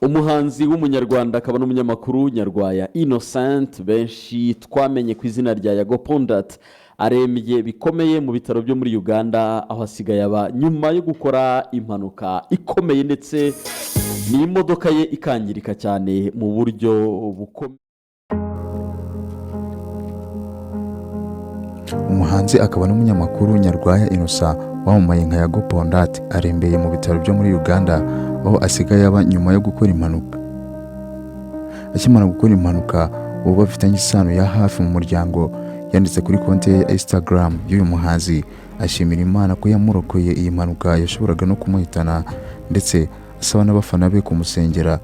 umuhanzi w'umunyarwanda akaba n'umunyamakuru Nyarwaya Innocent benshi twamenye ku izina rya Yago Pondat arembye bikomeye mu bitaro byo muri Uganda aho asigaye aba nyuma yo gukora impanuka ikomeye ndetse n'imodoka ye ikangirika cyane mu buryo bukomeye. Umuhanzi akaba n'umunyamakuru Nyarwaya Innocent wamamaye nka Yago Pondat arembeye mu bitaro byo muri Uganda aho asigaye aba nyuma yo gukora impanuka. Akimara gukora impanuka ubu bafitanye isano ya hafi mu muryango yanditse kuri konti ya Instagram y'uyu muhanzi ashimira Imana ko yamurokoye iyi mpanuka yashoboraga no kumuhitana ndetse asaba n'abafana be kumusengera.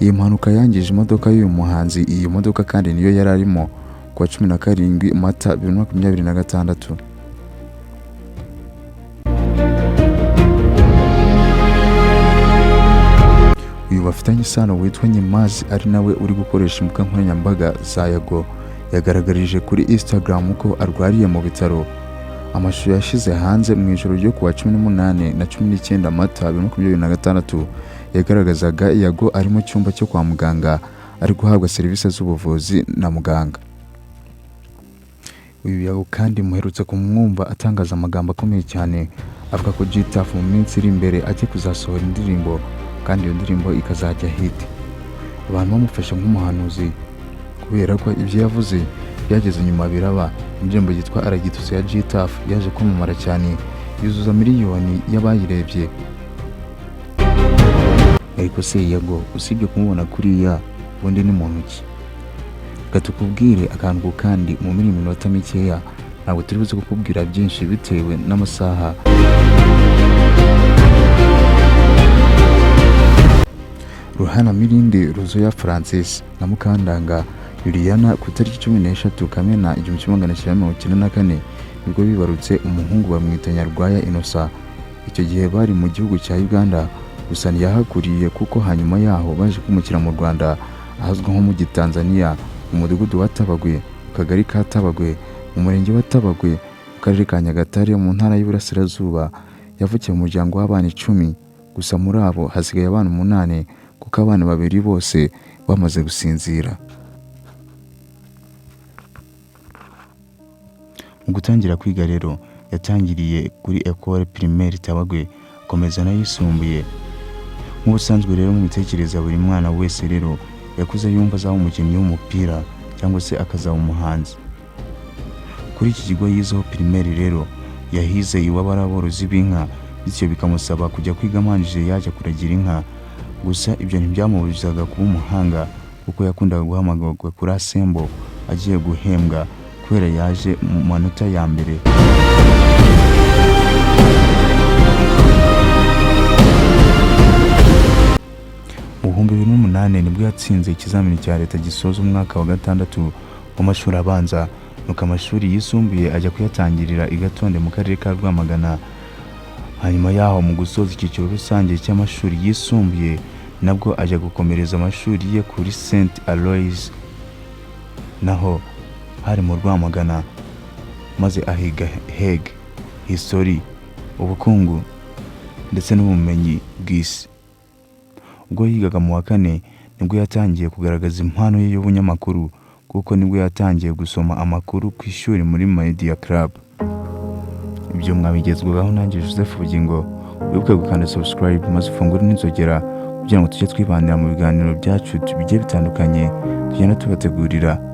Iyi mpanuka yangije imodoka y'uyu muhanzi, iyi modoka kandi niyo yari arimo ku wa 17 Mata 2026. Uyu bafitanye isano witwa Nyimazi ari nawe uri gukoresha imbuga nkoranyambaga za Yago yagaragarije kuri Instagram ko arwariye mu bitaro. Amashusho yashize hanze mu ijoro ryo ku wa 18 na 19 Mata 2026 yagaragazaga Yago ari mu cyumba cyo kwa muganga ari guhabwa serivisi z'ubuvuzi na muganga. Uyu Yago kandi muherutse kumwumva atangaza amagambo akomeye cyane avuga ko G-Tough mu minsi iri imbere ajye kuzasohora indirimbo kandi iyo ndirimbo ikazajya hit. Abantu bamufasha nk'umuhanuzi kubera ko ibyo yavuze byageze nyuma biraba. Indirimbo yitwa Aragituse ya G-Tough yaje kwamamara cyane yuzuza miliyoni y'abayirebye. Ariko se Yago usibye kumubona kuriya ubundi ni muntu ki? Gatukubwire akantu kandi mu minota mikeya ntabwo turi buze kukubwira byinshi bitewe n'amasaha. Ruhana Mirindi Ruzoya Francis na Mukandanga Juliana ku itariki 13 Kamena 1994 nibwo bibarutse umuhungu bamwita Nyarwaya Innocent. Icyo gihe bari mu gihugu cya Uganda gusa ntiyahakuriye kuko hanyuma yaho baje kumukira mu Rwanda ahazwi nko mu Tanzania mu mudugudu wa Tabagwe, mu kagari ka Tabagwe, mu murenge wa Tabagwe, mu karere ka Nyagatare mu ntara y'Iburasirazuba. Yavukiye mu muryango w'abana 10 gusa muri abo hasigaye abana 8 kuko abana 2 bose bamaze gusinzira. Mu gutangira kwiga rero yatangiriye kuri Ecole Primaire Tabagwe akomeza n'ayisumbuye. Mu busanzwe rero mu bitekereza buri mwana wese rero yakuze yumva azaba umukinnyi w'umupira cyangwa se akazaba umuhanzi. Kuri iki kigo yizeho primaire rero yahize iwabara aborozi b'inka bityo bikamusaba kujya kwiga amanjije yajya kuragira inka. Gusa ibyo ntibyamubuzaga kuba umuhanga kuko yakundaga guhamagarwa kuri Asembo agiye guhembwa kubera yaje mu manota ya mbere. Mu 2008 nibwo yatsinze ikizamini cya leta gisoza umwaka wa 6 w'amashuri abanza, nuko amashuri yisumbuye ajya kuyatangirira i Gatonde mu karere ka Rwamagana. Hanyuma yaho mu gusoza icyiciro rusange cy'amashuri yisumbuye nabwo ajya gukomereza amashuri ye kuri St Aloys naho hari mu Rwamagana, maze ahiga Hege, History, ubukungu ndetse n'ubumenyi bw'isi. Ubwo yigaga mu wa 4 nibwo yatangiye kugaragaza impano ye y'ubunyamakuru kuko nibwo yatangiye gusoma amakuru ku ishuri muri Media Club. Ibyo mwabigezweho nanjye Joseph Bugingo. Wibuke gukanda subscribe maze ufungure n'inzogera kugira ngo tujye twibanira mu biganiro byacu bigiye bitandukanye tugenda tubategurira.